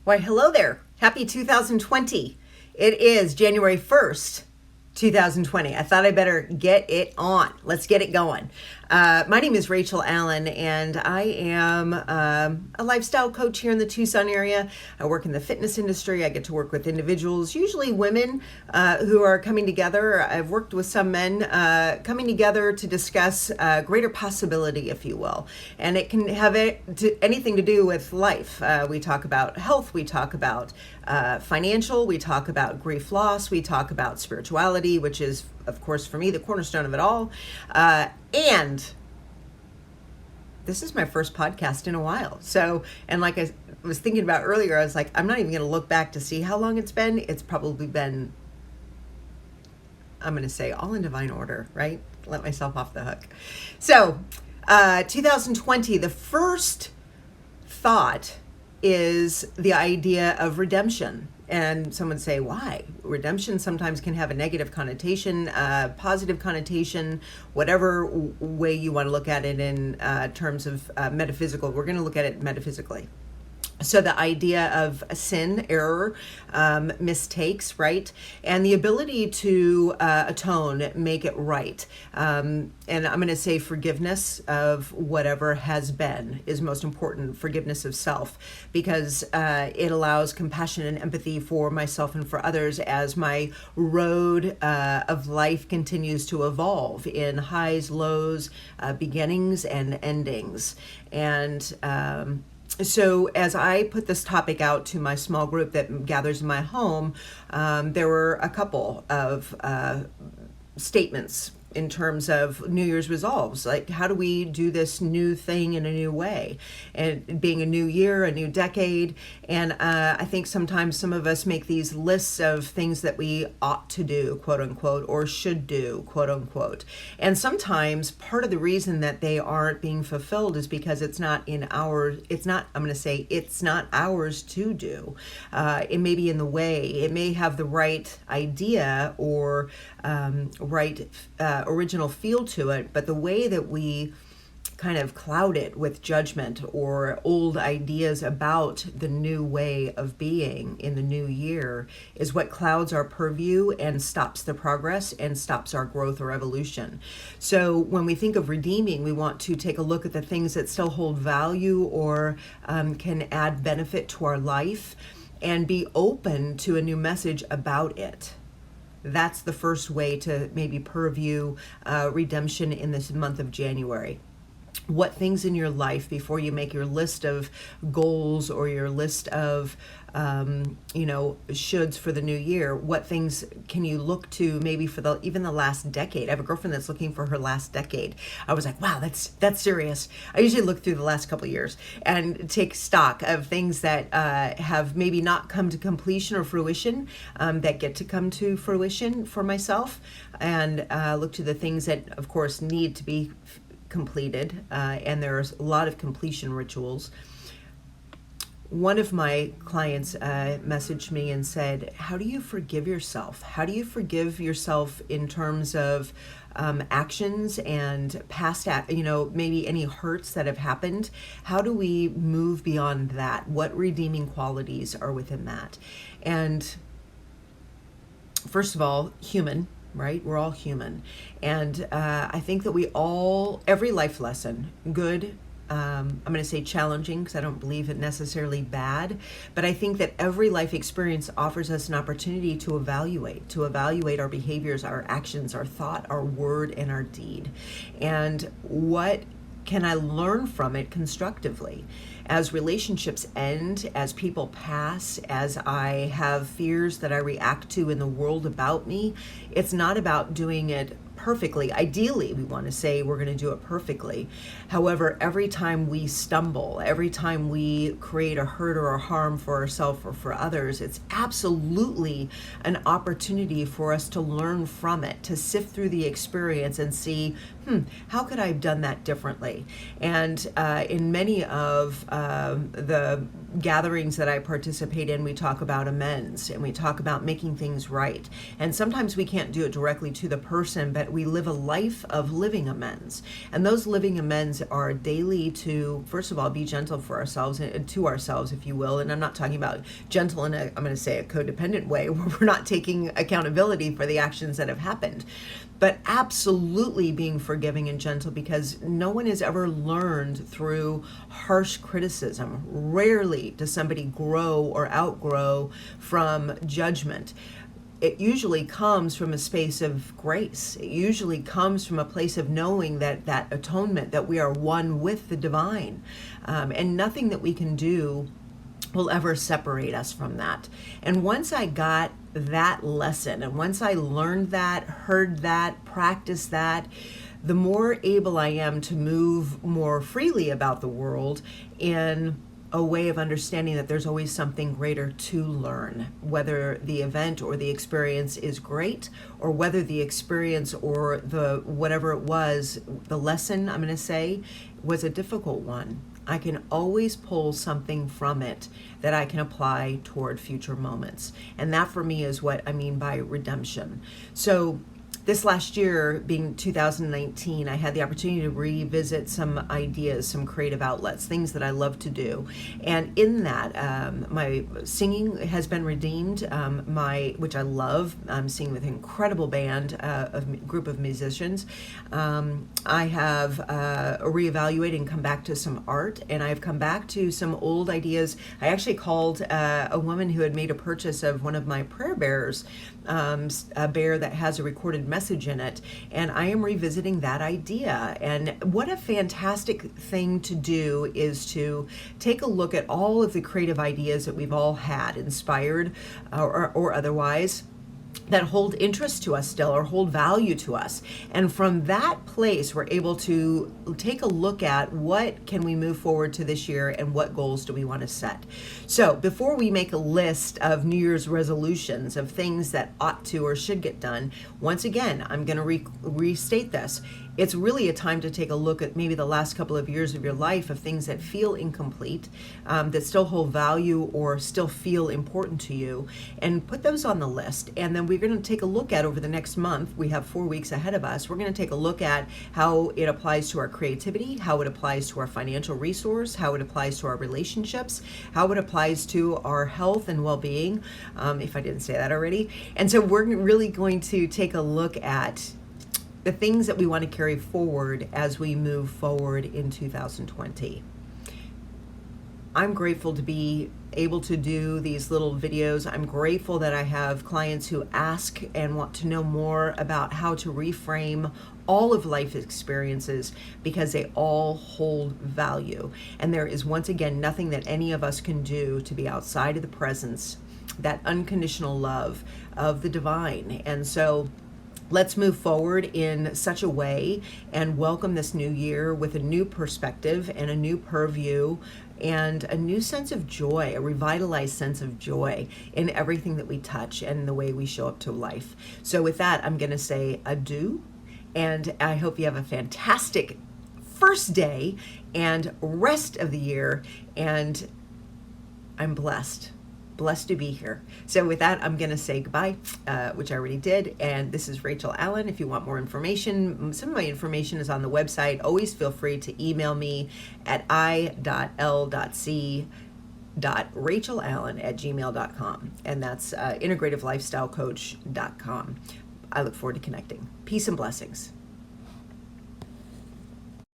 Why, hello there. Happy 2020. It is January 1st, 2020. I thought I better get it on. Let's get it going. My name is Rachel Allen, and I am a lifestyle coach here in the Tucson area. I work in the fitness industry. I get to work with individuals, usually women, who are coming together. I've worked with some men coming together to discuss greater possibility, if you will. And it can have anything to do with life. We talk about health. We talk about financial. We talk about grief loss. We talk about spirituality, which is, of course, for me, the cornerstone of it all. And this is my first podcast in a while. So, and like I was thinking about earlier, I was like, I'm not even going to look back to see how long it's been. It's probably been, I'm going to say, all in divine order, right? Let myself off the hook. So, 2020, the first thought is the idea of redemption. And some would say, why? Redemption sometimes can have a negative connotation, positive connotation, whatever way you want to look at it in terms of metaphysical. We're going to look at it metaphysically. So the idea of sin, error, mistakes, right? And the ability to atone, make it right. And I'm going to say forgiveness of whatever has been is most important, forgiveness of self, because it allows compassion and empathy for myself and for others as my road of life continues to evolve in highs, lows, beginnings, and endings. And so as I put this topic out to my small group that gathers in my home, there were a couple of statements in terms of New Year's resolves. Like, how do we do this new thing in a new way? And being a new year, a new decade. And I think sometimes some of us make these lists of things that we ought to do, quote unquote, or should do, quote unquote. And sometimes part of the reason that they aren't being fulfilled is because it's not ours to do. It may be in the way. It may have the right idea or original feel to it, but the way that we kind of cloud it with judgment or old ideas about the new way of being in the new year is what clouds our purview and stops the progress and stops our growth or evolution. So when we think of redeeming, we want to take a look at the things that still hold value or can add benefit to our life and be open to a new message about it. That's the first way to maybe purview redemption in this month of January. What things in your life, before you make your list of goals or your list of shoulds for the new year, what things can you look to maybe for even the last decade? I have a girlfriend that's looking for her last decade. I was like, wow, that's serious. I usually look through the last couple of years and take stock of things that have maybe not come to completion or fruition, that get to come to fruition for myself, and look to the things that, of course, need to be completed, and there's a lot of completion rituals. One of my clients messaged me and said, how do you forgive yourself? How do you forgive yourself in terms of actions and past, maybe any hurts that have happened? How do we move beyond that? What redeeming qualities are within that? And first of all, human. Right? We're all human. And I think that every life lesson, good, I'm going to say challenging because I don't believe it necessarily bad, but I think that every life experience offers us an opportunity to evaluate our behaviors, our actions, our thought, our word, and our deed. And what can I learn from it constructively? As relationships end, as people pass, as I have fears that I react to in the world about me, it's not about doing it perfectly. Ideally, we want to say we're going to do it perfectly. However, every time we stumble, every time we create a hurt or a harm for ourselves or for others, it's absolutely an opportunity for us to learn from it, to sift through the experience and see, how could I have done that differently? And in many of the gatherings that I participate in, we talk about amends and we talk about making things right. And sometimes we can't do it directly to the person, but that we live a life of living amends. And those living amends are daily to, first of all, be gentle for ourselves and to ourselves, if you will. And I'm not talking about gentle in I'm going to say a codependent way where we're not taking accountability for the actions that have happened, but absolutely being forgiving and gentle, because no one has ever learned through harsh criticism. Rarely does somebody grow or outgrow from judgment. It usually comes from a space of grace. It usually comes from a place of knowing that atonement, that we are one with the divine, and nothing that we can do will ever separate us from that. And once I got that lesson, and once I learned that, heard that, practiced that, the more able I am to move more freely about the world in a way of understanding that there's always something greater to learn, whether the event or the experience is great, or whether the experience or the whatever it was, the lesson, I'm going to say, was a difficult one. I can always pull something from it that I can apply toward future moments. And that for me is what I mean by redemption. So this last year, being 2019, I had the opportunity to revisit some ideas, some creative outlets, things that I love to do. And in that, my singing has been redeemed, which I love. I'm singing with an incredible band, a group of musicians. I have reevaluated and come back to some art, and I've come back to some old ideas. I actually called a woman who had made a purchase of one of my prayer bearers, a bear that has a recorded message in it, and I am revisiting that idea. And what a fantastic thing to do is to take a look at all of the creative ideas that we've all had, inspired or otherwise, that hold interest to us still or hold value to us. And from that place, we're able to take a look at what can we move forward to this year and what goals do we want to set. So before we make a list of New Year's resolutions of things that ought to or should get done, once again, I'm going to restate this. It's really a time to take a look at maybe the last couple of years of your life of things that feel incomplete, that still hold value or still feel important to you, and put those on the list. And then we're going to take a look at, over the next month, we have 4 weeks ahead of us, we're going to take a look at how it applies to our creativity, how it applies to our financial resource, how it applies to our relationships, how it applies to our health and well-being, if I didn't say that already. And so we're really going to take a look at the things that we want to carry forward as we move forward in 2020. I'm grateful to be able to do these little videos. I'm grateful that I have clients who ask and want to know more about how to reframe all of life experiences, because they all hold value. And there is, once again, nothing that any of us can do to be outside of the presence, that unconditional love of the divine. And so let's move forward in such a way and welcome this new year with a new perspective and a new purview and a new sense of joy, a revitalized sense of joy in everything that we touch and the way we show up to life. So with that, I'm going to say adieu, and I hope you have a fantastic first day and rest of the year, and I'm blessed to be here. So with that, I'm going to say goodbye, which I already did. And this is Rachel Allen. If you want more information, some of my information is on the website. Always feel free to email me at i.l.c.rachelallen@gmail.com. And that's integrativelifestylecoach.com. I look forward to connecting. Peace and blessings.